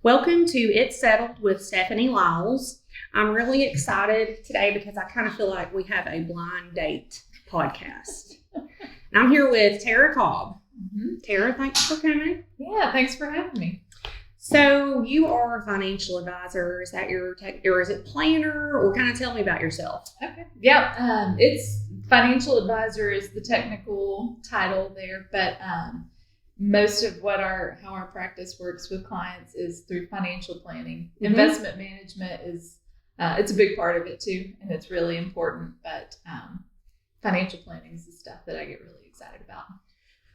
Welcome to It's Settled with Stefanie L. I'm really excited today because I kind of feel like we have a blind date podcast. And I'm here with Tara Cobb. Tara, thanks for coming. Yeah, thanks for having me. So you are a financial advisor. Is that your or is it planner? Or kind of tell me about yourself. Okay. Yeah, it's financial advisor is the technical title there, but most of how our practice works with clients is through financial planning. Mm-hmm. Investment management is it's a big part of it too, and it's really important. But financial planning is the stuff that I get really excited about.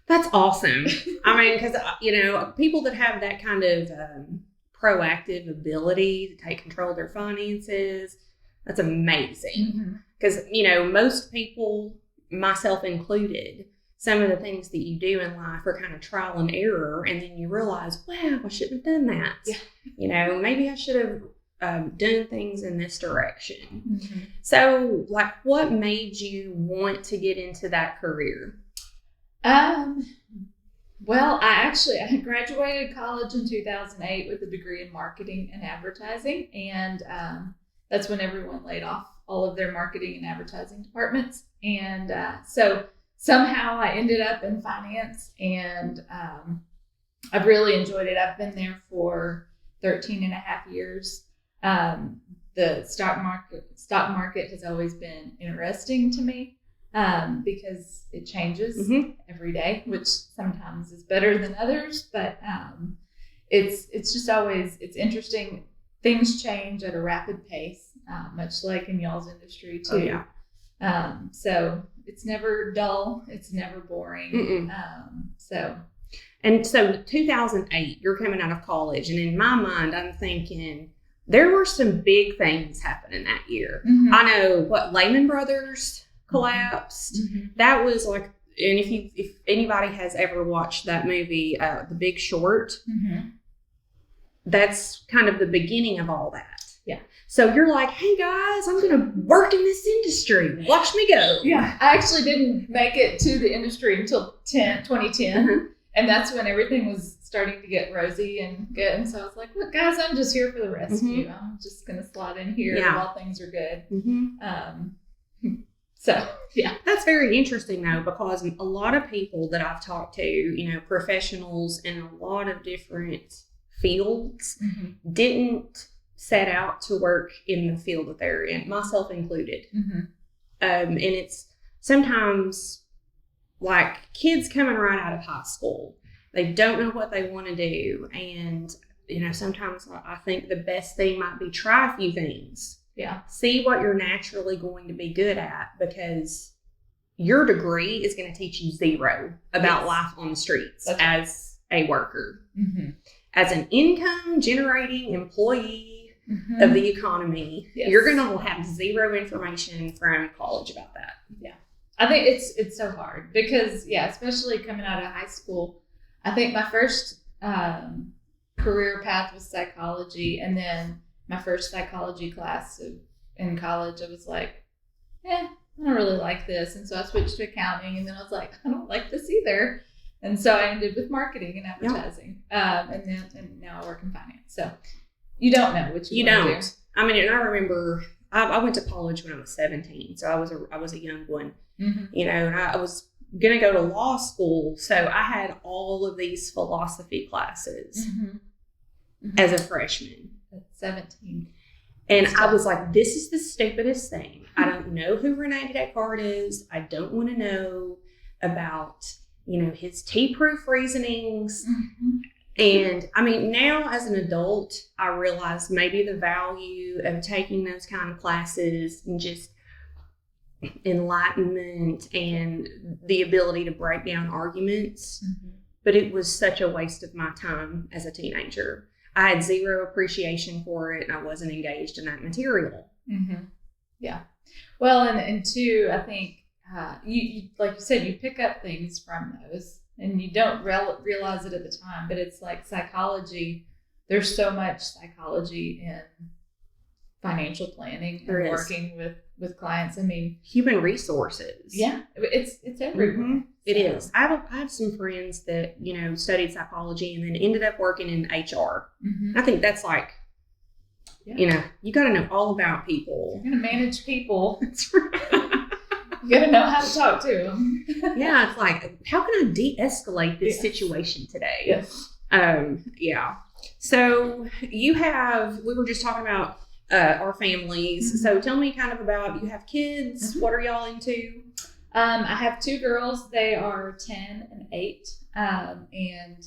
That's awesome. I mean, because, people that have that kind of proactive ability to take control of their finances, that's amazing. Because, most people, myself included, some of the things that you do in life are kind of trial and error. And then you realize, wow, I shouldn't have done that. Yeah. Maybe I should have done things in this direction. Mm-hmm. So, what made you want to get into that career? Well, I graduated college in 2008 with a degree in marketing and advertising. And, that's when everyone laid off all of their marketing and advertising departments. And, so somehow I ended up in finance, and, I've really enjoyed it. I've been there for 13 and a half years. The stock market has always been interesting to me. Because it changes every day, which sometimes is better than others, but it's just always, it's interesting. Things change at a rapid pace, much like in y'all's industry too. Oh, yeah. So it's never dull, it's never boring. So 2008, you're coming out of college, and in my mind, I'm thinking there were some big things happening that year. I know Lehman Brothers collapsed. That was like, and if anybody has ever watched that movie, The Big Short, that's kind of the beginning of all that. Yeah. So you're like, hey guys, I'm going to work in this industry. Watch me go. Yeah. I actually didn't make it to the industry until 2010. And that's when everything was starting to get rosy and good. And so I was like, look, guys, I'm just here for the rescue. I'm just going to slot in here while things are good. So, yeah. That's very interesting, though, because a lot of people that I've talked to, professionals in a lot of different fields, didn't set out to work in the field that they're in, myself included. And it's sometimes like kids coming right out of high school. They don't know what they want to do. And, sometimes I think the best thing might be try a few things. Yeah. See what you're naturally going to be good at, because your degree is going to teach you zero about life on the streets as a worker. As an income generating employee of the economy, you're going to have zero information from college about that. Yeah. I think it's so hard because, especially coming out of high school, I think my first career path was psychology, and then my first psychology class in college, I was like, I don't really like this. And so I switched to accounting, and then I was like, I don't like this either. And so I ended with marketing and advertising. And now I work in finance. So you don't know what you want to do. I mean, and I remember I went to college when I was 17. So I was a young one, and I was going to go to law school. So I had all of these philosophy classes as a freshman. At 17. And I was like, this is the stupidest thing. I don't know who Rene Descartes is. I don't want to know about, his tea-proof reasonings. And I mean, now as an adult, I realize maybe the value of taking those kind of classes and just enlightenment and the ability to break down arguments. But it was such a waste of my time as a teenager. I had zero appreciation for it, and I wasn't engaged in that material. Yeah. Well, and two, I think you like you said, you pick up things from those, and you don't realize it at the time. But it's like psychology. There's so much psychology in financial planning There and is. working with clients. I mean, human resources. yeah, it's everywhere. Mm-hmm. It is. I have some friends that, studied psychology and then ended up working in HR. Mm-hmm. I think that's like, you got to know all about people. You're going to manage people. That's right. You got to know how to talk to them. Yeah, it's like, how can I de-escalate this situation today? Yes. Yeah. So we were just talking about our families. Mm-hmm. So tell me kind of about, you have kids. Mm-hmm. What are y'all into? I have 2 girls. They are 10 and 8. And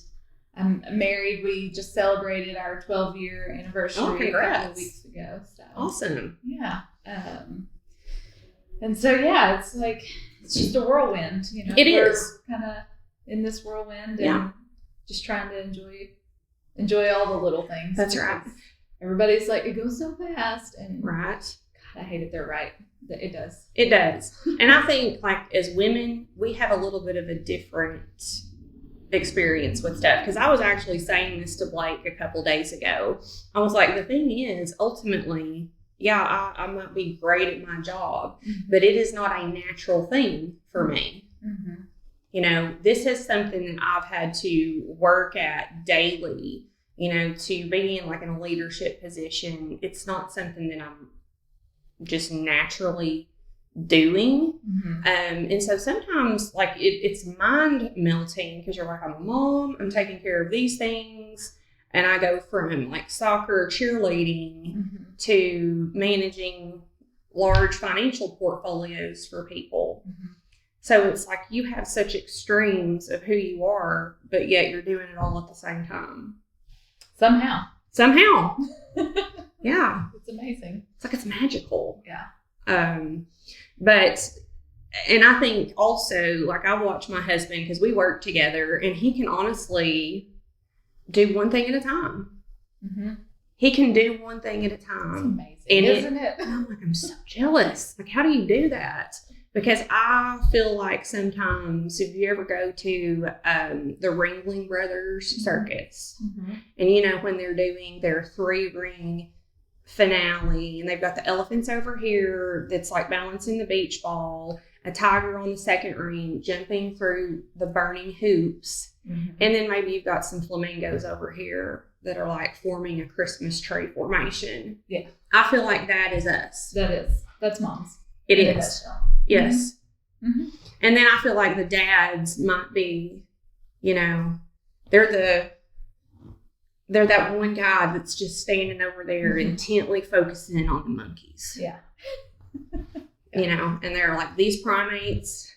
I'm married. We just celebrated our 12-year anniversary a couple of weeks ago. So awesome. Yeah. And so, yeah, it's like, it's just a whirlwind, It is. kind of in this whirlwind and just trying to enjoy all the little things. That's right. Everybody's like, it goes so fast. And right. God, I hate it. They're right. It does. It does. And I think, like, as women, we have a little bit of a different experience with stuff. Because I was actually saying this to Blake a couple days ago. I was like, the thing is, ultimately, I might be great at my job, mm-hmm. but it is not a natural thing for me. Mm-hmm. This is something that I've had to work at daily, to be in like in a leadership position. It's not something that I'm just naturally doing. Mm-hmm. And so sometimes like it's mind melting because you're like, I'm a mom, I'm taking care of these things. And I go from like soccer, cheerleading mm-hmm. to managing large financial portfolios for people. Mm-hmm. So it's like you have such extremes of who you are, but yet you're doing it all at the same time. Somehow. Yeah. It's amazing. It's like it's magical. Yeah. And I think also, like, I watch my husband because we work together and he can honestly do one thing at a time. Mm-hmm. He can do one thing at a time. It's amazing, isn't it? And I'm like, I'm so jealous. Like, how do you do that? Because I feel like sometimes if you ever go to the Ringling Brothers circus, mm-hmm. and when they're doing their 3-ring finale, and they've got the elephants over here that's like balancing the beach ball, a tiger on the second ring jumping through the burning hoops, mm-hmm. and then maybe you've got some flamingos over here that are like forming a Christmas tree formation. Yeah. I feel like that is us. That's moms. It is. Yes. Mm-hmm. And then I feel like the dads might be, they're that one guy that's just standing over there mm-hmm. intently focusing on the monkeys. Yeah. And they're like, these primates,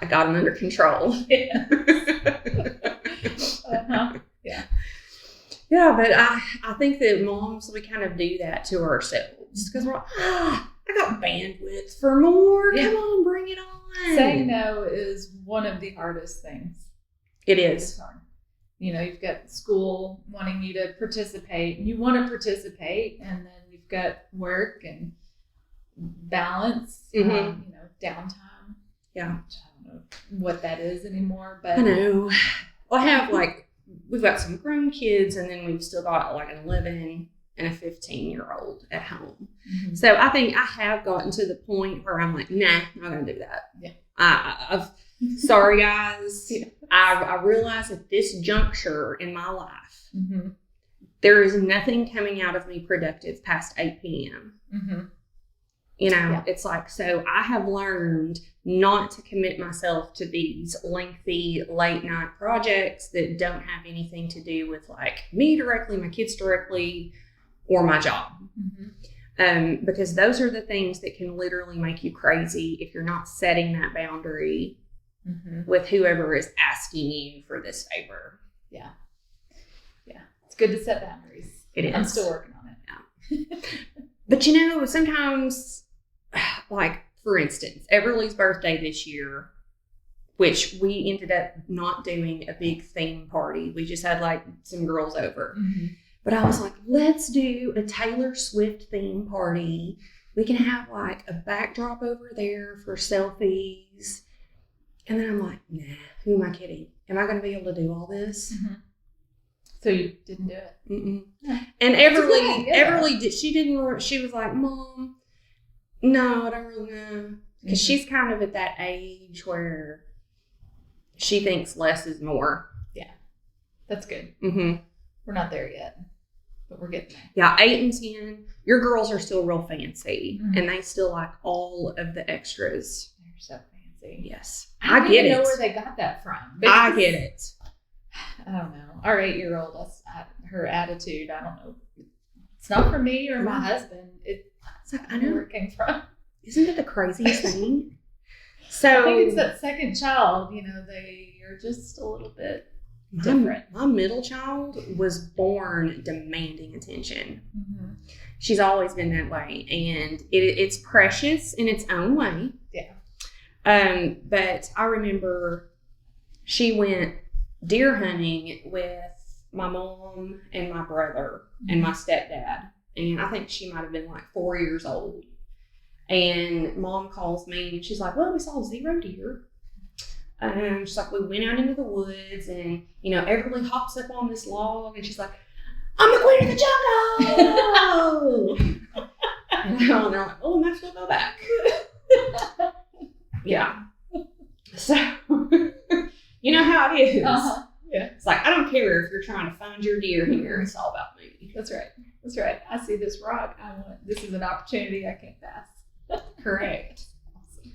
I got them under control. Yeah. Uh-huh. Yeah. Yeah, but I think that moms, we kind of do that to ourselves because we're like, I got bandwidth for more. Yeah. Come on, bring it on. Saying no is one of the hardest things. It is. You've got school wanting you to participate, and you want to participate, and then you've got work and balance, mm-hmm. downtime. Yeah. Which I don't know what that is anymore, but I know. Well, I have we've got some grown kids, and then we've still got like an 11 and a 15-year-old at home. Mm-hmm. So I think I have gotten to the point where I'm like, nah, I'm not going to do that. Yeah. Sorry, guys. Yeah. I realize at this juncture in my life, mm-hmm. there is nothing coming out of me productive past 8 p.m. Mm-hmm. It's like, so I have learned not to commit myself to these lengthy late night projects that don't have anything to do with like me directly, my kids directly, or my job. Mm-hmm. Because those are the things that can literally make you crazy if you're not setting that boundary mm-hmm. with whoever is asking you for this favor. Yeah. Yeah. It's good to set boundaries. It is. I'm still working on it. Yeah. But sometimes, like, for instance, Everly's birthday this year, which we ended up not doing a big theme party. We just had like some girls over. Mm-hmm. But I was like, let's do a Taylor Swift theme party. We can have like a backdrop over there for selfies. And then I'm like, nah, who am I kidding? Am I going to be able to do all this? Mm-hmm. So you didn't do it? Mm-mm. And Everly did. She was like, Mom, no, I don't really know. Because she's kind of at that age where she thinks less is more. Yeah. That's good. Mm-hmm. We're not there yet, but we're getting there. Yeah, 8 and 10. Your girls are still real fancy, and they still like all of the extras. They're so fancy. Yes. I don't even know where they got that from. I get it. I don't know. Our 8-year-old, her attitude, I don't know. It's not for me or my husband. It's like, I know where it came from. Isn't it the craziest thing? So I think it's that second child, they are just a little bit different. My middle child was born demanding attention. Mm-hmm. She's always been that way, and it's precious in its own way. Yeah. But I remember she went deer hunting with my mom and my brother and my stepdad, and I think she might have been like 4 years old. And Mom calls me and she's like, well, we saw 0 deer. She's like, we went out into the woods and, Everly hops up on this log and she's like, I'm the queen of the jungle. And they're like, oh, I'm actually going to go back. Yeah. So, you know how it is. Uh-huh. Yeah. It's like, I don't care if you're trying to find your deer here. It's all about me. That's right. I see this rock. This is an opportunity I can't pass. Correct. Awesome.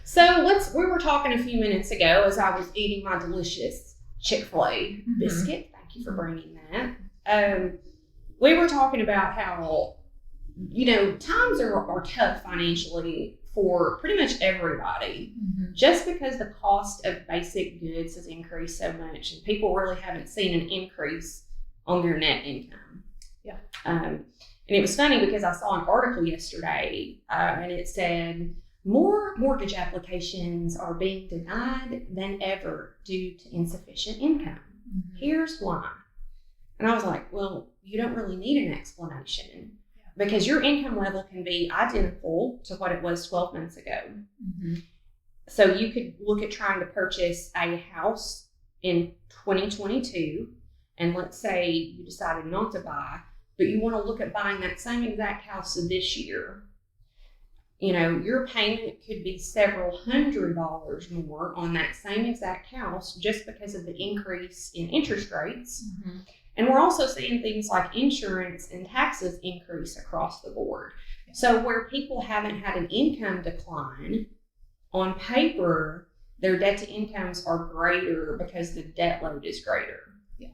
So we were talking a few minutes ago as I was eating my delicious Chick-fil-A biscuit. Thank you for bringing that. We were talking about how, times are tough financially for pretty much everybody, just because the cost of basic goods has increased so much and people really haven't seen an increase on their net income. Yeah. And it was funny because I saw an article yesterday and it said more mortgage applications are being denied than ever due to insufficient income. Mm-hmm. Here's why. And I was like, well, you don't really need an explanation because your income level can be identical to what it was 12 months ago. Mm-hmm. So you could look at trying to purchase a house in 2022 and let's say you decided not to buy, but you want to look at buying that same exact house this year. Your payment could be several $100s more on that same exact house just because of the increase in interest rates. Mm-hmm. And we're also seeing things like insurance and taxes increase across the board. Yeah. So where people haven't had an income decline, on paper, their debt to incomes are greater because the debt load is greater. Yeah.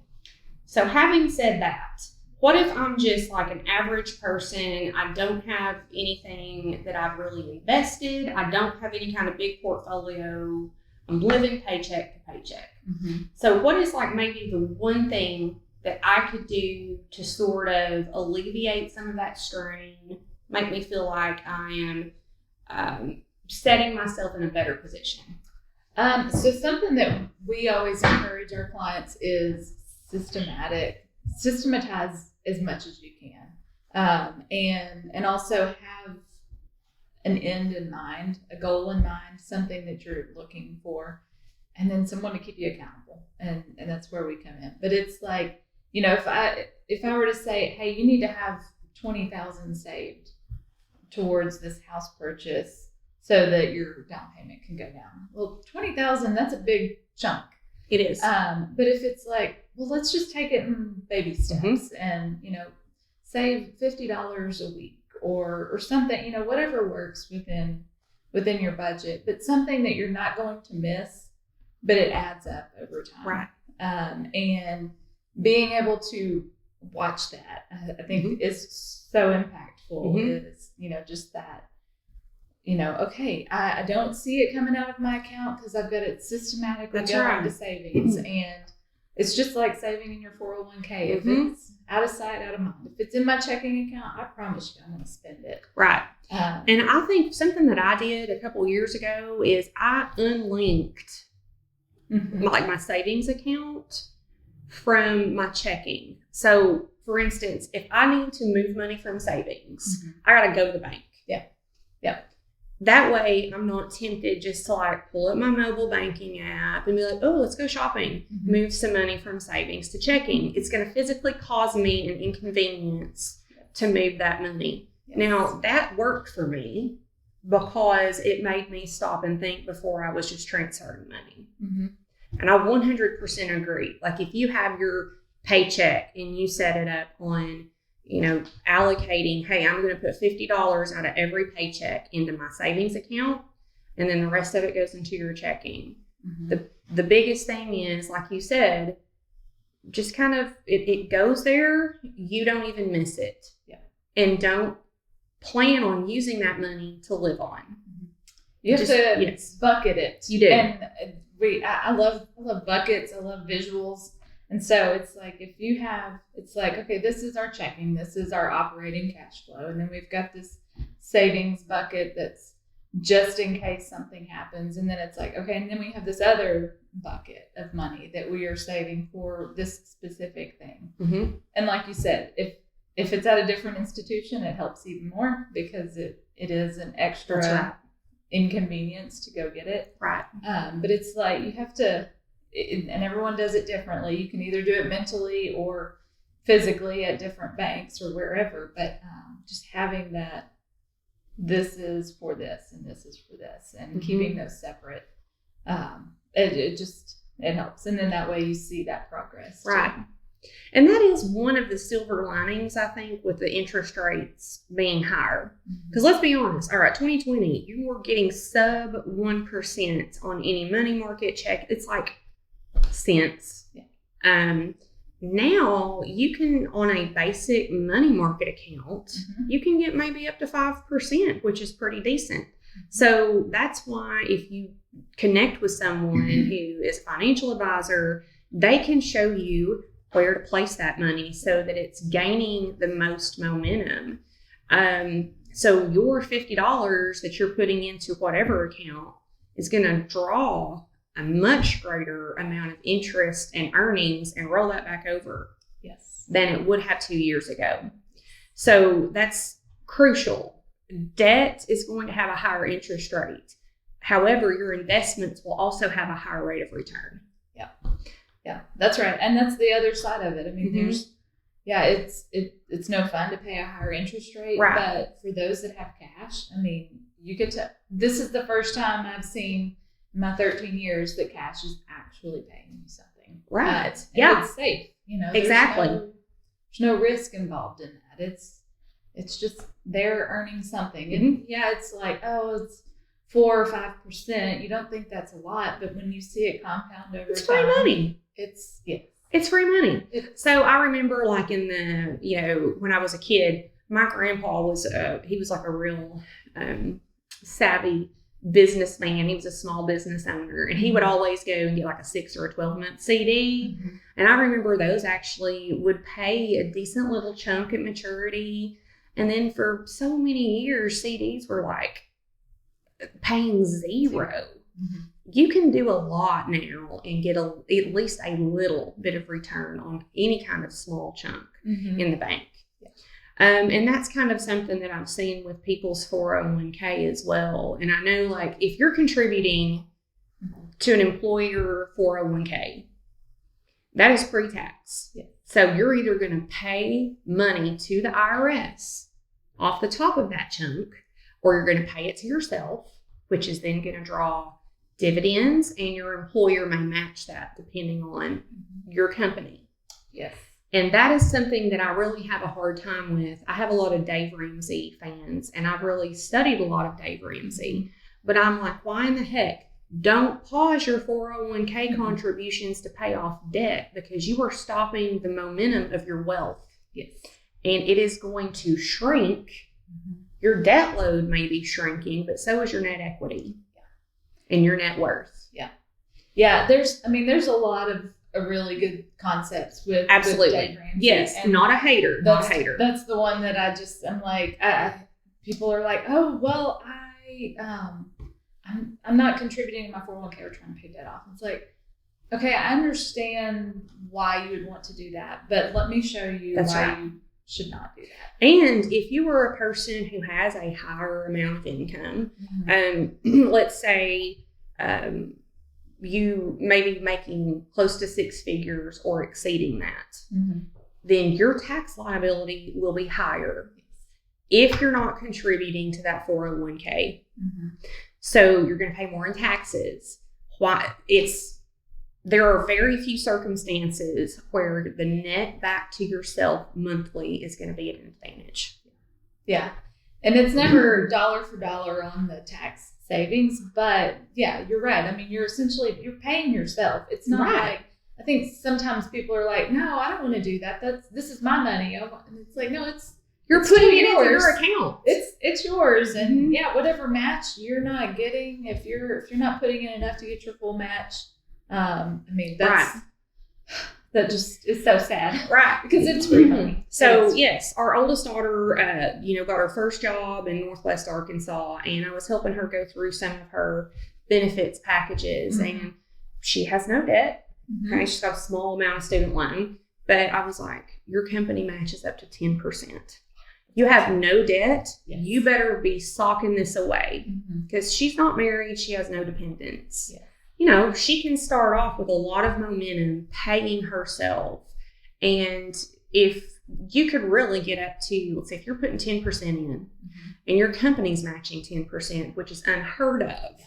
So having said that, what if I'm just like an average person? I don't have anything that I've really invested. I don't have any kind of big portfolio. I'm living paycheck to paycheck. Mm-hmm. So what is like maybe the one thing that I could do to sort of alleviate some of that strain, make me feel like I am setting myself in a better position? So something that we always encourage our clients is systematize as much as you can, and also have an end in mind, a goal in mind, something that you're looking for, and then someone to keep you accountable, and that's where we come in. But it's like, if I were to say, hey, you need to have $20,000 saved towards this house purchase so that your down payment can go down. Well, $20,000, that's a big chunk. It is. But if it's like, well, let's just take it in baby steps and, save $50 a week or something, whatever works within your budget, but something that you're not going to miss, but it adds up over time. Right. And being able to watch that, I think is so impactful is, just that, okay, I don't see it coming out of my account because I've got it systematically going to savings. And it's just like saving in your 401k. If it's out of sight, out of mind. If it's in my checking account, I promise you I'm going to spend it. Right. And I think something that I did a couple years ago is I unlinked like my savings account from my checking. So, for instance, if I need to move money from savings, I got to go to the bank. Yeah. that way I'm not tempted just to like pull up my mobile banking app and be like, oh, let's go shopping, move some money from savings to checking. It's going to physically cause me an inconvenience to move that money. Yes. Now, that worked for me because it made me stop and think before I was just transferring money. And I 100% agree. Like if you have your paycheck and you set it up on, allocating, hey, I'm going to put $50 out of every paycheck into my savings account, and then the rest of it goes into your checking. The biggest thing is, like you said, just kind of, it goes there. You don't even miss it. Yeah. And don't plan on using that money to live on. You have to bucket it. You do. And I love buckets. I love visuals. And so it's like, it's like, okay, this is our checking, this is our operating cash flow. And then we've got this savings bucket that's just in case something happens. And then it's like, okay, and then we have this other bucket of money that we are saving for this specific thing. And like you said, if it's at a different institution, it helps even more because it is an extra inconvenience to go get it. Right. But it's like, you have to, and everyone does it differently. You can either do it mentally or physically at different banks or wherever, but just having that, this is for this and this is for this, and keeping those separate, it helps. And then that way you see that progress. Right. Too. And that is one of the silver linings, I think, with the interest rates being higher. Because let's be honest, all right, 2020, you were getting sub 1% on any money market check. It's like cents. Yeah. Now you can, on a basic money market account, you can get maybe up to 5%, which is pretty decent. So that's why if you connect with someone who is a financial advisor, they can show you where to place that money so that it's gaining the most momentum. So your $50 that you're putting into whatever account is going to draw a much greater amount of interest and earnings and roll that back over than it would have 2 years ago. So that's crucial. Debt is going to have a higher interest rate. However, your investments will also have a higher rate of return. Yeah, that's right. And that's the other side of it. I mean, it's no fun to pay a higher interest rate, but for those that have cash, I mean, you get to, this is the first time I've seen in my 13 years that cash is actually paying you something. Right. It's safe. Exactly. There's no risk involved in that. It's just they're earning something. And it's like, it's 4 or 5%. You don't think that's a lot, but when you see it compound over time, it's free money. It's free money. So I remember, like in the, when I was a kid, my grandpa was he was like a real savvy businessman. He was a small business owner, and he would always go and get like a 6 or a 12-month CD. And I remember those actually would pay a decent little chunk at maturity. And then for so many years, CDs were like paying zero. You can do a lot now and get at least a little bit of return on any kind of small chunk in the bank. And that's kind of something that I've seen with people's 401k as well. And I know, like, if you're contributing to an employer 401k, that is pre-tax. So you're either going to pay money to the IRS off the top of that chunk, or you're going to pay it to yourself, which is then going to draw dividends, and your employer may match that depending on your company. And that is something that I really have a hard time with. I have a lot of Dave Ramsey fans, and I've really studied a lot of Dave Ramsey, but I'm like, why in the heck? Don't pause your 401k contributions to pay off debt, because you are stopping the momentum of your wealth. And it is going to shrink. Your debt load may be shrinking, but so is your net equity and your net worth. There's a lot of really good concepts with absolutely with Dave Ramsey. Yes, and not a hater. That's the one that I'm like, people are like, oh well, I'm not contributing to my 401k or trying to pay debt off. It's like, okay, I understand why you would want to do that, but let me show you you should not do that. And if you are a person who has a higher amount of income, let's say you may be making close to 6 figures or exceeding that, then your tax liability will be higher if you're not contributing to that 401k. So you're going to pay more in taxes. There are very few circumstances where the net back to yourself monthly is going to be an advantage. Yeah. And it's never dollar for dollar on the tax savings, but yeah, you're right. I mean, you're paying yourself. It's not like, I think sometimes people are like, no, I don't want to do that. This is my money. And it's like, no, you're putting it into your account. It's yours. And whatever match you're not getting, if you're not putting in enough to get your full match, I mean, that just is so sad. Right. Because it's free money. So yes, our oldest daughter, got her first job in Northwest Arkansas, and I was helping her go through some of her benefits packages, and she has no debt. Okay. She's got a small amount of student loan, but I was like, your company matches up to 10%. You have no debt. Yes. You better be socking this away because she's not married. She has no dependents. Yeah. She can start off with a lot of momentum paying herself. And if you could really get up to, let's say if you're putting 10% in and your company's matching 10%, which is unheard of,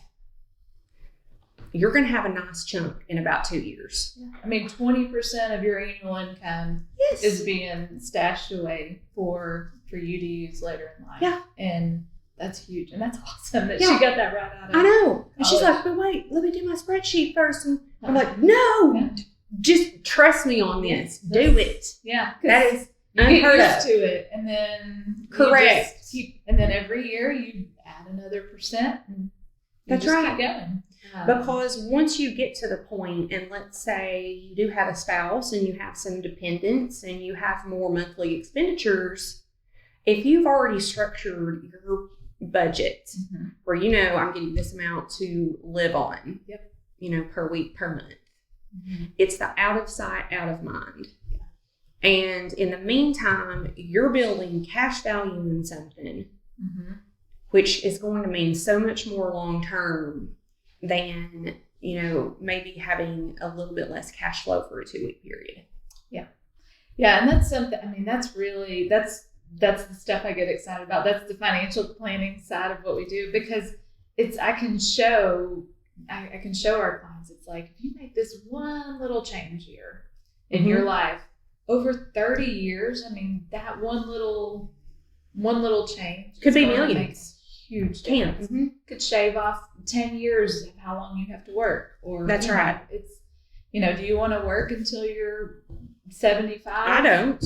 you're going to have a nice chunk in about 2 years. Yeah. I mean, 20% of your annual income is being stashed away for you to use later in life. Yeah. And that's huge. And that's awesome that she got that right out of I know. And she's like, but wait, let me do my spreadsheet first. And I'm like, no, just trust me on this. Do it. Yeah. That is unheard of. To it. And then correct. And then every year you add another percent. And that's just right. Keep going. Because once you get to the point, and let's say you do have a spouse and you have some dependents and you have more monthly expenditures, if you've already structured your budget where I'm getting this amount to live on, per week, per month, it's the out of sight, out of mind. Yeah. And in the meantime, you're building cash value in something, which is going to mean so much more long term than, maybe having a little bit less cash flow for a 2-week period. Yeah. Yeah. And that's something, I mean, that's the stuff I get excited about. That's the financial planning side of what we do, because I can show our clients, it's like, if you make this one little change here in your life over 30 years, I mean, that one little change could be millions. Huge difference. Could shave off 10 years of how long you have to work. Or that's right. It's, do you want to work until you're 75? I don't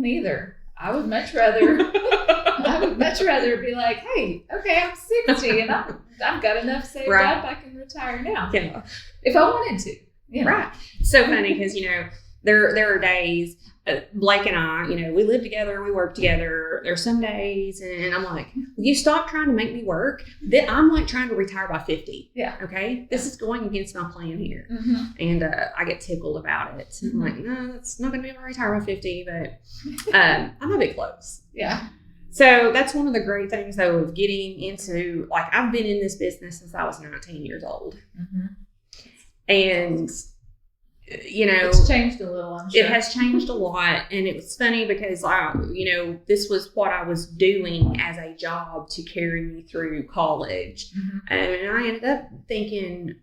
either. I would much rather be like, hey, okay, I'm 60 and I've got enough saved up, I can retire now. Yeah. If I wanted to. Right. So funny because, there are days, Blake and I, we live together, we work together. There's some days and I'm like, will you stop trying to make me work? I'm like trying to retire by 50. Yeah. Okay. This is going against my plan here. And I get tickled about it. I'm like, no, that's not going to be able to retire by 50, but I'm a bit close. Yeah. So that's one of the great things though of getting into, like, I've been in this business since I was 19 years old. And it's changed a little, I'm sure. It has changed a lot. And it was funny because this was what I was doing as a job to carry me through college. And I ended up thinking,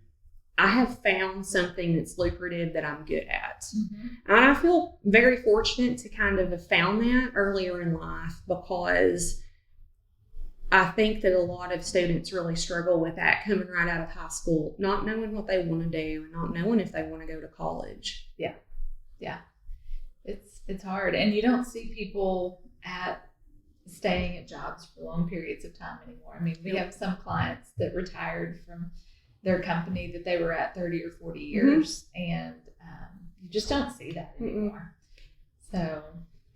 I have found something that's lucrative that I'm good at. And I feel very fortunate to kind of have found that earlier in life, because I think that a lot of students really struggle with that coming right out of high school, not knowing what they want to do and not knowing if they want to go to college. Yeah. Yeah. It's hard. And you don't see people staying at jobs for long periods of time anymore. I mean, we have some clients that retired from their company that they were at 30 or 40 years, and you just don't see that anymore. So,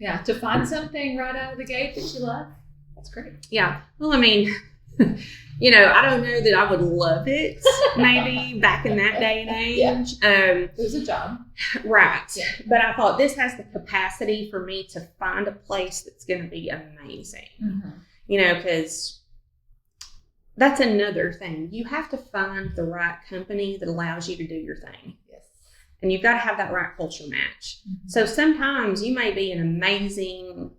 yeah, to find something right out of the gate that you love, that's great. Yeah. Well, I mean, I don't know that I would love it, maybe back in that day and age. It was a job. Right. Yeah. But I thought this has the capacity for me to find a place that's going to be amazing. Because that's another thing. You have to find the right company that allows you to do your thing. Yes. And you've got to have that right culture match. So sometimes you may be an amazing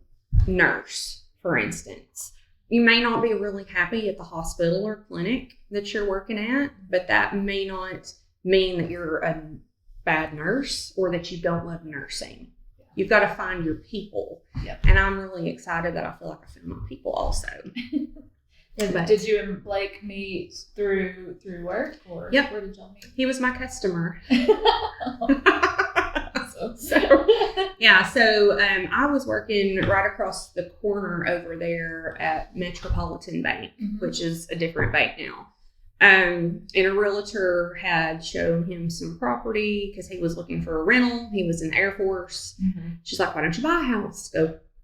nurse, for instance. You may not be really happy at the hospital or clinic that you're working at, but that may not mean that you're a bad nurse or that you don't love nursing. Yeah. You've got to find your people. Yep. And I'm really excited that I feel like I found my people also. Did you and Blake meet through work, or yep. Where did y'all meet? He was my customer. So I was working right across the corner over there at Metropolitan Bank, which is a different bank now. And a realtor had shown him some property because he was looking for a rental. He was in the Air Force. She's like, why don't you buy a house?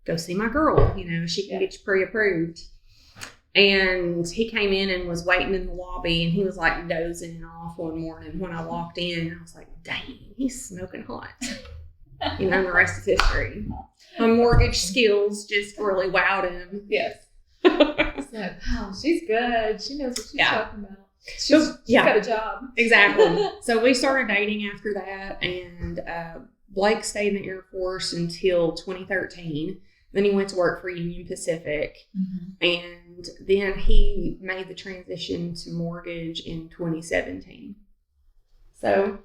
Go see my girl. She can get you pre-approved. And he came in and was waiting in the lobby, and he was like dozing off one morning when I walked in. I was like, dang, he's smoking hot. The rest is history. My mortgage skills just really wowed him. Yes. It's like, wow, she's good. She knows what she's talking about. She's got a job. Exactly. So we started dating after that, and Blake stayed in the Air Force until 2013. Then he went to work for Union Pacific, and then he made the transition to mortgage in 2017. So,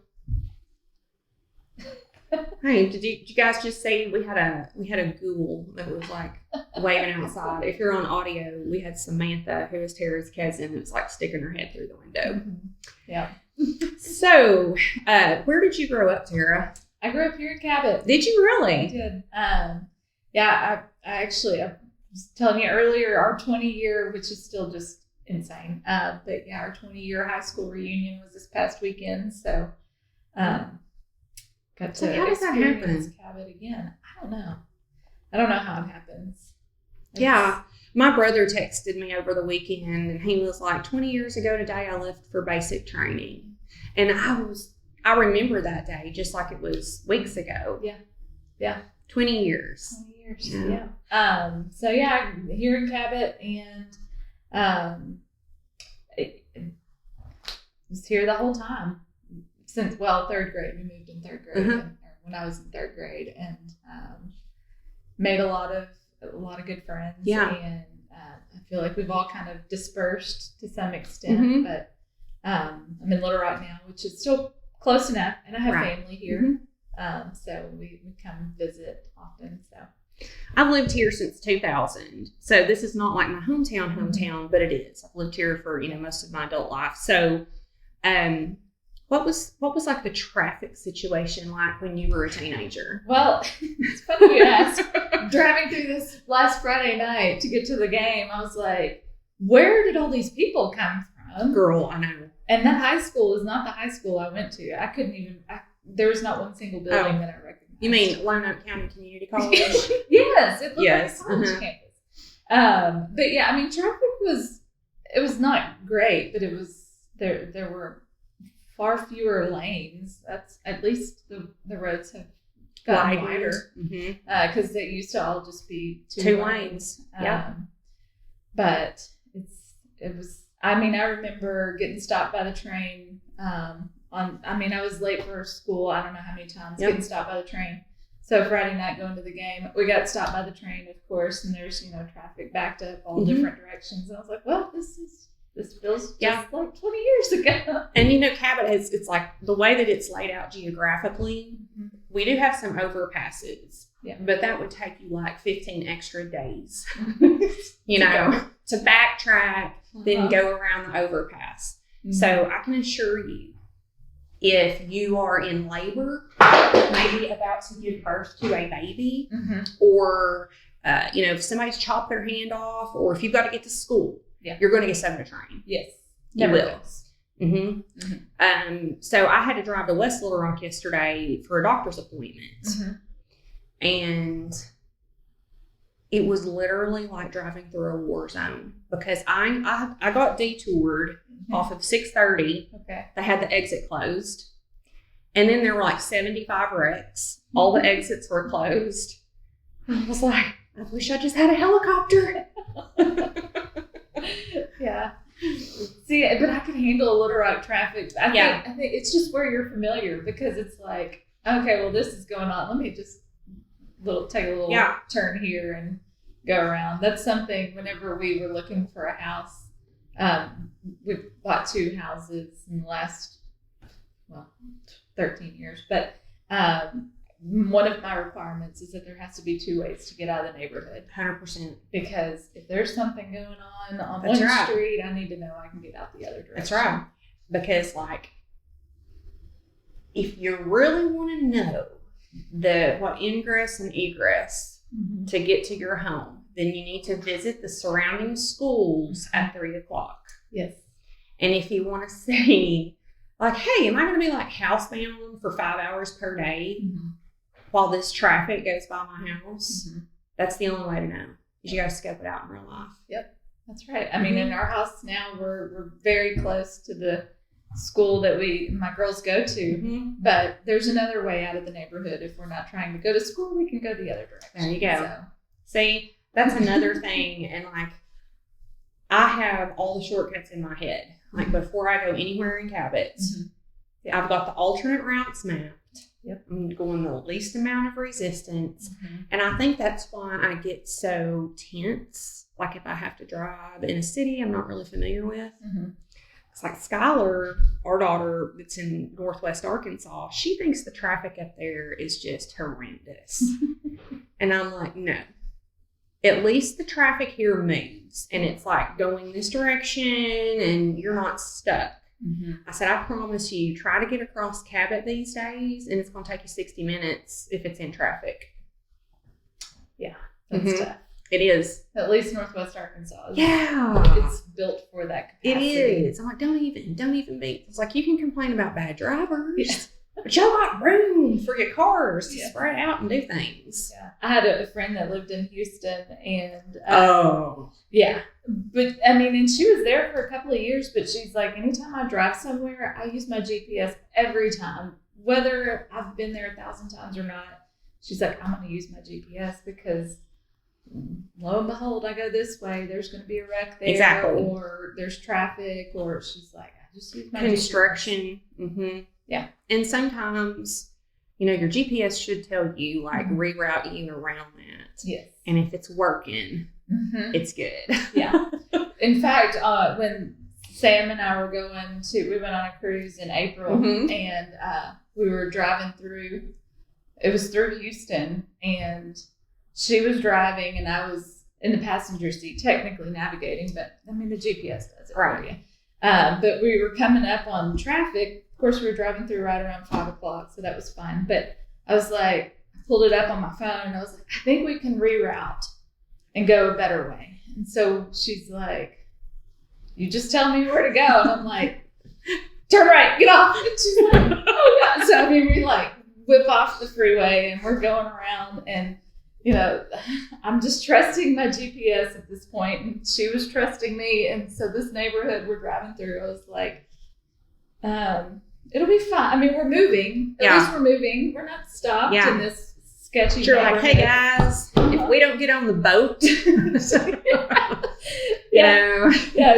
hey, did you guys just say we had a ghoul that was like waving outside? If you're on audio, we had Samantha, who is Tara's cousin, that was like sticking her head through the window. Yeah. So, where did you grow up, Tara? I grew up here in Cabot. Did you really? I did. I was telling you earlier, our 20-year, which is still just insane. But yeah, our 20-year high school reunion was this past weekend. So, got to how does that happen? Cabot again. I don't know how it happens. Yeah. My brother texted me over the weekend, and he was like, 20 years ago today, I left for basic training. And I remember that day just like it was weeks ago. Yeah. Yeah. 20 years. 20 years. Yeah. So yeah, here in Cabot, and I was here the whole time since third grade. We moved in third grade when I was in third grade, and made a lot of good friends. Yeah. And I feel like we've all kind of dispersed to some extent, but I'm in Little Rock now, which is still close enough, and I have family here. So we come visit often. So I've lived here since 2000. So this is not like my hometown, but it is. I've lived here for, most of my adult life. So, what was like the traffic situation like when you were a teenager? Well, it's funny you ask. Driving through this last Friday night to get to the game, I was like, where did all these people come from? Girl, I know. And that high school is not the high school I went to. I couldn't even, there was not one single building that I recognized. You mean Lone Oak County Community College? Yes, it looked like a college campus. But yeah, I mean, traffic it was not great, but it was, there were far fewer lanes. That's, at least the roads have gotten wider. Because they used to all just be two lanes. But it was, I remember getting stopped by the train, I was late for school. I don't know how many times getting stopped by the train. So Friday night going to the game, we got stopped by the train, of course, and there's, traffic backed up all different directions. And I was like, well, this feels just like 20 years ago. And Cabot it's like the way that it's laid out geographically, we do have some overpasses. Yeah. But that would take you like 15 extra days, to backtrack, then go around the overpass. So I can assure you, if you are in labor, maybe about to give birth to a baby, or, if somebody's chopped their hand off, or if you've got to get to school, you're going to get sent on a train. Yes. You will. So I had to drive to West Little Rock yesterday for a doctor's appointment. And it was literally like driving through a war zone because I got detoured off of 630. Okay. They had the exit closed. And then there were like 75 wrecks. All the exits were closed. And I was like, I wish I just had a helicopter. Yeah. See, but I can handle Little Rock traffic. I think it's just where you're familiar because it's like, okay, well, this is going on. Let me just take a little turn here and go around. That's something whenever we were looking for a house, we bought 2 houses in the last, 13 years. But one of my requirements is that there has to be 2 ways to get out of the neighborhood. 100%. Because if there's something going on That's one right. street, I need to know I can get out the other direction. That's right. Because, like, if you really want to know what ingress and egress to get to your home, then you need to visit the surrounding schools at 3:00. Yes. And if you want to see, like, hey, am I going to be like housebound for 5 hours per day while this traffic goes by my house? That's the only way to know. You got to scope it out in real life. Yep, that's right. I mean, in our house now, we're very close to the school that my girls go to, but there's another way out of the neighborhood. If we're not trying to go to school, we can go the other direction. There you go. So. See, that's another thing. And like, I have all the shortcuts in my head. Like before I go anywhere in Cabot, I've got the alternate routes mapped. Yep. I'm going the least amount of resistance. And I think that's why I get so tense. Like if I have to drive in a city I'm not really familiar with. It's like Skylar, our daughter that's in Northwest Arkansas, she thinks the traffic up there is just horrendous. And I'm like, no. At least the traffic here moves. And it's like going this direction and you're not stuck. I said, I promise you, try to get across Cabot these days and it's going to take you 60 minutes if it's in traffic. Yeah, that's tough. It is. At least Northwest Arkansas. It's built for that capacity. It is. I'm like, don't even be. It's like, you can complain about bad drivers, but y'all got room for your cars to spread out and do things. Yeah. I had a friend that lived in Houston and but I mean, and she was there for a couple of years, but she's like, anytime I drive somewhere, I use my GPS every time, whether I've been there 1,000 times or not. She's like, I'm going to use my GPS because lo and behold, I go this way, there's going to be a wreck there, or there's traffic, or she's like, I just use my construction. Yeah. And sometimes, your GPS should tell you, like, reroute you around that. Yes. And if it's working, it's good. Yeah. In fact, when Sam and I we went on a cruise in April, and we were driving through, it was through Houston, and she was driving and I was in the passenger seat, technically navigating, but I mean, the GPS does it for you. But we were coming up on traffic. Of course, we were driving through right around 5:00, so that was fine. But I was like, I pulled it up on my phone and I was like, I think we can reroute and go a better way. And so she's like, you just tell me where to go. And I'm like, turn right, get off. And she's like, oh yeah. So I mean, we like whip off the freeway and we're going around and I'm just trusting my GPS at this point, and she was trusting me. And so this neighborhood we're driving through, I was like, it'll be fine. I mean, we're moving. At least we're moving. We're not stopped in this sketchy neighborhood. You're like, hey guys, if we don't get on the boat.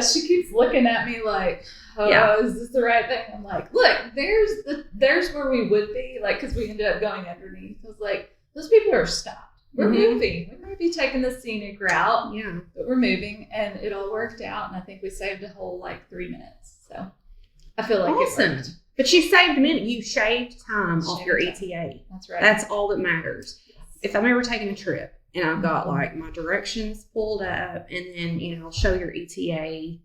She keeps looking at me like, is this the right thing? I'm like, look, there's where we would be, like, because we ended up going underneath. I was like, those people are stopped. We're moving. We might be taking the scenic route, but we're moving, and it all worked out. And I think we saved a whole 3 minutes. So I feel like it worked. But you saved a minute. You shaved time off your ETA. That's right. That's all that matters. Yes. If I'm ever taking a trip and I've got my directions pulled up, and then I'll show your ETA.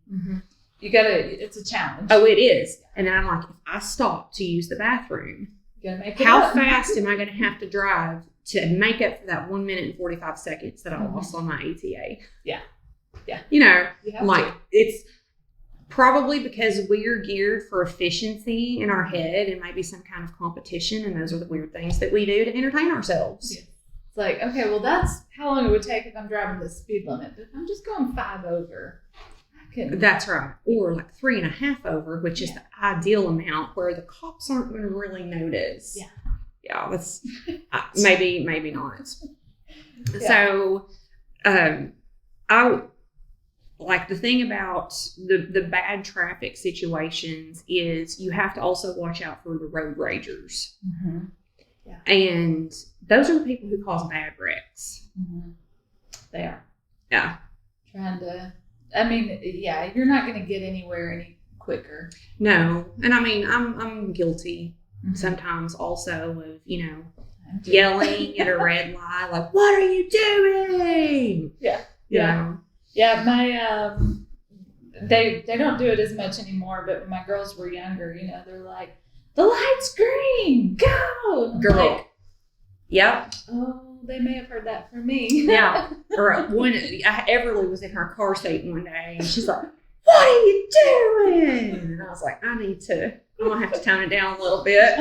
You gotta. It's a challenge. Oh, it is. And then I'm like, if I stop to use the bathroom, you gotta make it how up. fast am I going to have to drive to make up for that 1 minute and 45 seconds that I lost on my ETA? Yeah. It's probably because we're geared for efficiency in our head and maybe some kind of competition, and those are the weird things that we do to entertain ourselves. It's like, okay, well, that's how long it would take if I'm driving the speed limit. But if I'm just going 5 over, I can. That's right. Or like 3.5 over, which is the ideal amount where the cops aren't going to really notice. Yeah. Yeah, that's maybe not. Yeah. So, I like the thing about the bad traffic situations is you have to also watch out for the road ragers. Mm-hmm. Yeah. And those are the people who cause bad wrecks. Mm-hmm. They are. Yeah. Trying to, I mean, yeah, you're not going to get anywhere any quicker. No. And I mean, I'm guilty sometimes also of, yelling at a red light, like, what are you doing? Yeah. You Yeah. know? Yeah. My, they don't do it as much anymore, but when my girls were younger, they're like, the light's green, go! Girl. Like, Yep. oh, they may have heard that from me. Yeah. Or Everly was in her car seat one day and she's like, what are you doing? And I was like, I'm going to have to tone it down a little bit.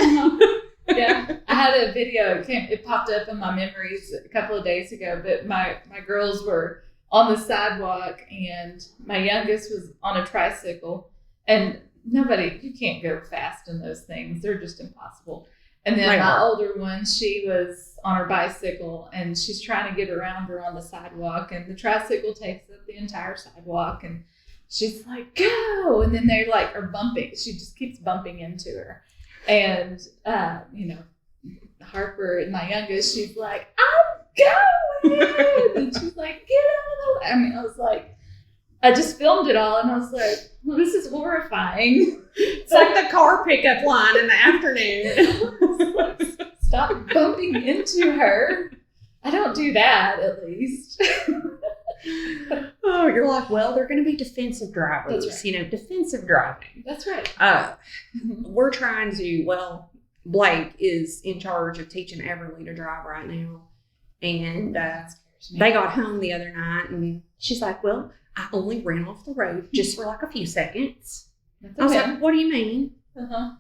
Yeah. I had a video, it popped up in my memories a couple of days ago, but my girls were on the sidewalk and my youngest was on a tricycle and you can't go fast in those things. They're just impossible. And then my older one, she was on her bicycle and she's trying to get around her on the sidewalk and the tricycle takes up the entire sidewalk and she's like, go! And then they are bumping. She just keeps bumping into her. And, Harper, my youngest, she's like, I'm going! And she's like, get out of the way. I mean, I was like, I just filmed it all and I was like, well, this is horrifying. It's like the car pickup line in the afternoon. Like, stop bumping into her. I don't do that, at least. Oh, you're like, well, they're going to be defensive drivers. That's right. Defensive driving. That's right. We're trying to, Blake is in charge of teaching Everly to drive right now. And they got home the other night and she's like, well, I only ran off the road just for like a few seconds. Okay. I was like, what do you mean? Uh-huh.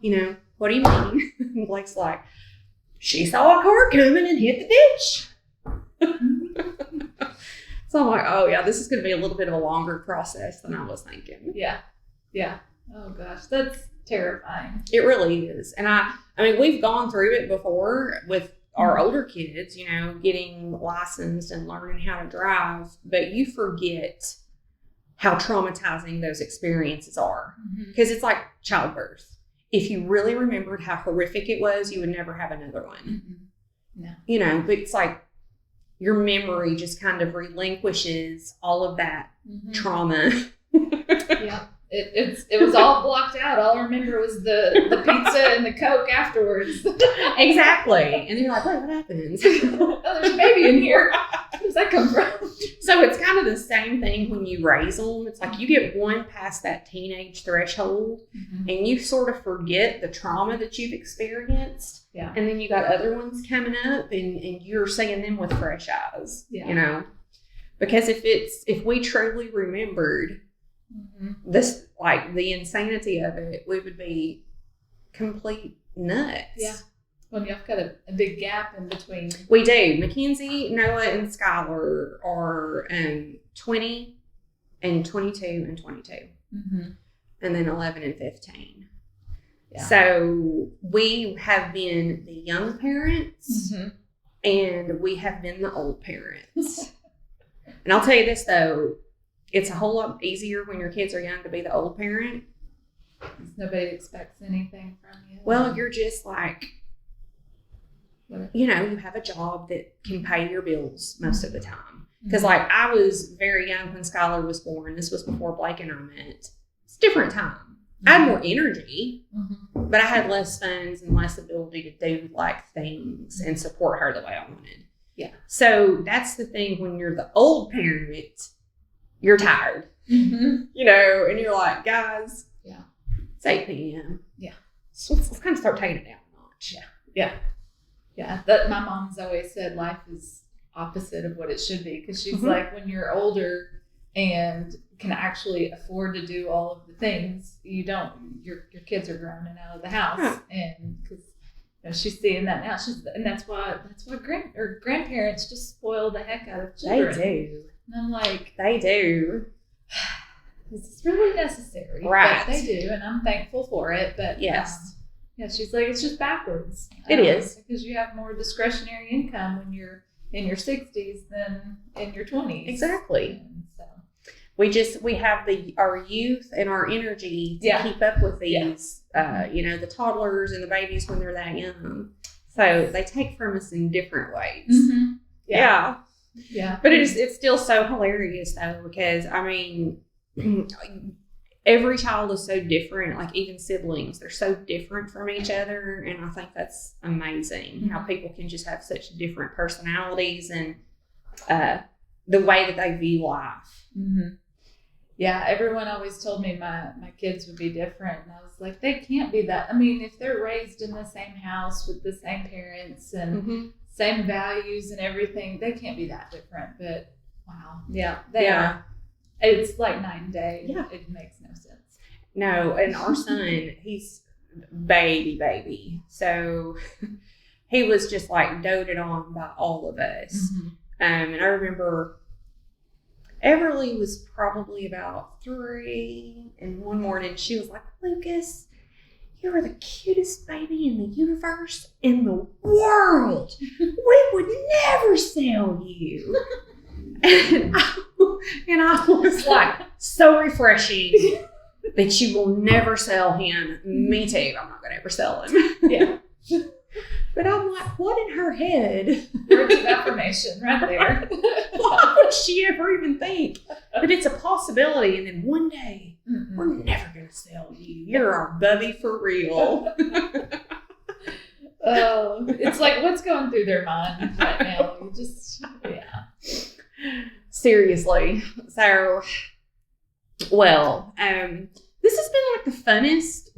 What do you mean? And Blake's like, she saw a car coming and hit the ditch. So I'm like, oh yeah, this is going to be a little bit of a longer process than I was thinking. Yeah. Yeah. Oh gosh, that's terrifying. It really is. And I mean, we've gone through it before with our older kids, getting licensed and learning how to drive, but you forget how traumatizing those experiences are. Because it's like childbirth. If you really remembered how horrific it was, you would never have another one. No. But it's like your memory just kind of relinquishes all of that trauma. Yeah. It was all blocked out. All I remember was the pizza and the Coke afterwards. Exactly. And you're like, wait, what happens? Oh, there's a baby in here. Where does that come from? So it's kind of the same thing when you raise them. It's like you get one past that teenage threshold and you sort of forget the trauma that you've experienced. Yeah. And then you got other ones coming up and you're seeing them with fresh eyes, because if we truly remembered this, like the insanity of it, we would be complete nuts. Yeah. Well, you've got a big gap in between. We do. Mackenzie, Noah, and Skylar are 20 and 22 and 22. And then 11 and 15. Yeah. So we have been the young parents and we have been the old parents. And I'll tell you this, though. It's a whole lot easier when your kids are young to be the old parent. Nobody expects anything from you. Well, you're just like, you have a job that can pay your bills most of the time. Because like I was very young when Skylar was born. This was before Blake and I met. It's a different time. I had more energy, but I had less funds and less ability to do like things and support her the way I wanted. Yeah. So that's the thing when you're the old parent. You're tired, and you're like, guys, it's 8 p.m. Yeah. So let's kind of start taking it down a notch. Yeah. That my mom's always said life is opposite of what it should be. Because she's like, when you're older and can actually afford to do all of the things, your kids are grown and out of the house. And because she's seeing that now. And that's why grandparents just spoil the heck out of children. They do. And I'm like, they do. This is really necessary. Right. But they do, and I'm thankful for it. But yes. She's like, it's just backwards. It is. Because you have more discretionary income when you're in your 60s than in your 20s. Exactly. And so we have our youth and our energy to keep up with these, the toddlers and the babies when they're that young. So they take from us in different ways. Mm-hmm. Yeah. But it's still so hilarious though, because I mean, every child is so different. Like even siblings, they're so different from each other, and I think that's amazing how people can just have such different personalities and the way that they view life. Mm-hmm. Yeah, everyone always told me my kids would be different, and I was like, they can't be that. I mean, if they're raised in the same house with the same parents and same values and everything, they can't be that different. But wow, they are. It's like night and day. Yeah. It makes no sense. No, and our son, he's baby. So he was just like doted on by all of us. Mm-hmm. And I remember Everly was probably about 3, and one morning she was like, Lucas, you are the cutest baby in the universe, in the world. We would never sell you. And I was like, so refreshing that you will never sell him. Me too. I'm not going to ever sell him. Yeah. But I'm like, what in her head? Words of affirmation right there. Why would she ever even think that it's a possibility? And then one day, we're never going to sell you. You're our bubby for real. Oh, it's like, what's going through their mind right now? You just, Seriously. So, well, this has been like the funnest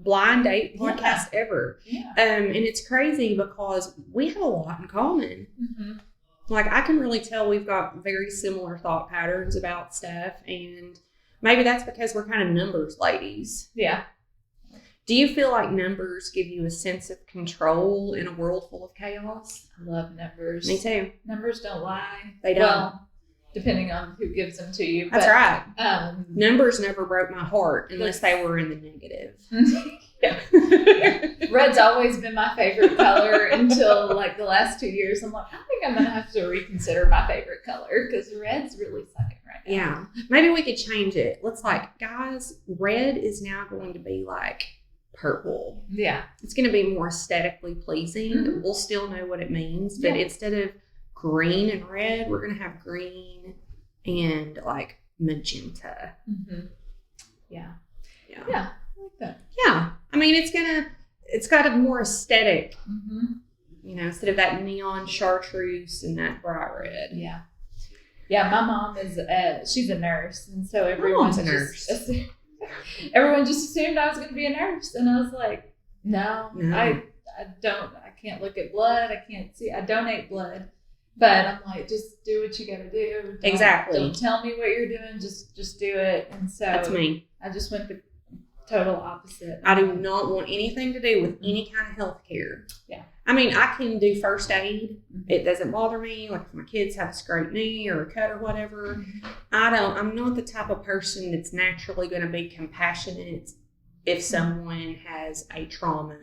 blind date podcast ever. Yeah. And it's crazy because we have a lot in common. Mm-hmm. Like, I can really tell we've got very similar thought patterns about stuff, and maybe that's because we're kind of numbers ladies. Yeah. Do you feel like numbers give you a sense of control in a world full of chaos? I love numbers. Me too. Numbers don't lie. They don't. Well, depending on who gives them to you. That's but, right. Numbers never broke my heart unless they were in the negative. Yeah. Red's always been my favorite color until like the last 2 years. I'm like, I think I'm going to have to reconsider my favorite color because red's really sucking right now. Yeah. Maybe we could change it. Let's guys, red is now going to be like purple. Yeah. It's going to be more aesthetically pleasing. Mm-hmm. We'll still know what it means, but instead of green and red, we're going to have green and like magenta. Mm-hmm. Yeah. I like that. Yeah. I mean, it's got a more aesthetic, instead of that neon chartreuse and that bright red. Yeah. Yeah. My mom is, she's a nurse. And so everyone's a nurse. Everyone just assumed I was going to be a nurse. And I was like, no. I can't look at blood. I can't see. I donate blood. But I'm like, just do what you got to do. Exactly. Don't tell me what you're doing. Just do it. And so that's me. I just went the total opposite. I do not want anything to do with any kind of health care. Yeah. I mean, I can do first aid. It doesn't bother me. Like if my kids have a scraped knee or a cut or whatever, I'm not the type of person that's naturally going to be compassionate if someone has a trauma.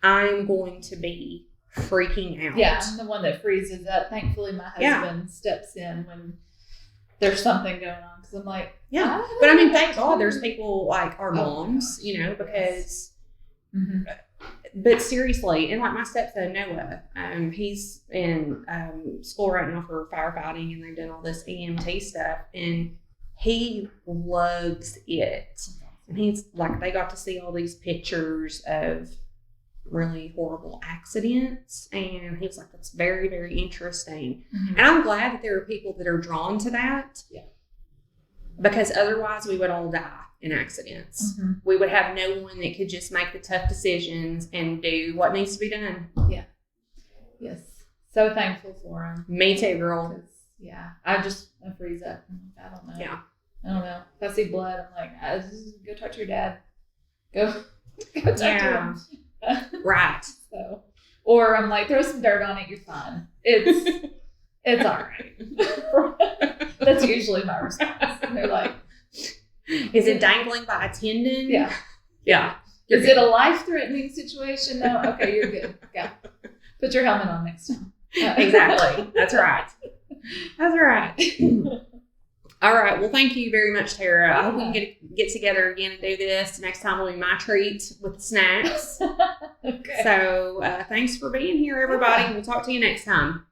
I'm going to be freaking out. Yeah, I'm the one that freezes up. Thankfully, my husband steps in when there's something going on because I'm like, but I mean, thank God there's people like our moms, because. But seriously, and like my stepson Noah, he's in school right now for firefighting, and they've done all this EMT stuff, and he loves it. And he's like, they got to see all these pictures of really horrible accidents, and he was like, that's very, very interesting. And I'm glad that there are people that are drawn to that, because otherwise we would all die in accidents. We would have no one that could just make the tough decisions and do what needs to be done. Yes, so thankful for him. Me too, girl. I freeze up. I don't know. I don't know. If I see blood, I'm like, just go talk to your dad. Go talk to him. Right. So, or I'm like, throw some dirt on it, you're fine. It's all right. That's usually my response. And they're like, is it dangling by a tendon? Yeah. Yeah. Is it a life-threatening situation? No? Okay, you're good. Go. Put your helmet on next time. Exactly. That's right. That's right. All right. Well, thank you very much, Tara. I hope we can get together again and do this. Next time will be my treat with snacks. Okay. So thanks for being here, everybody. We'll talk to you next time.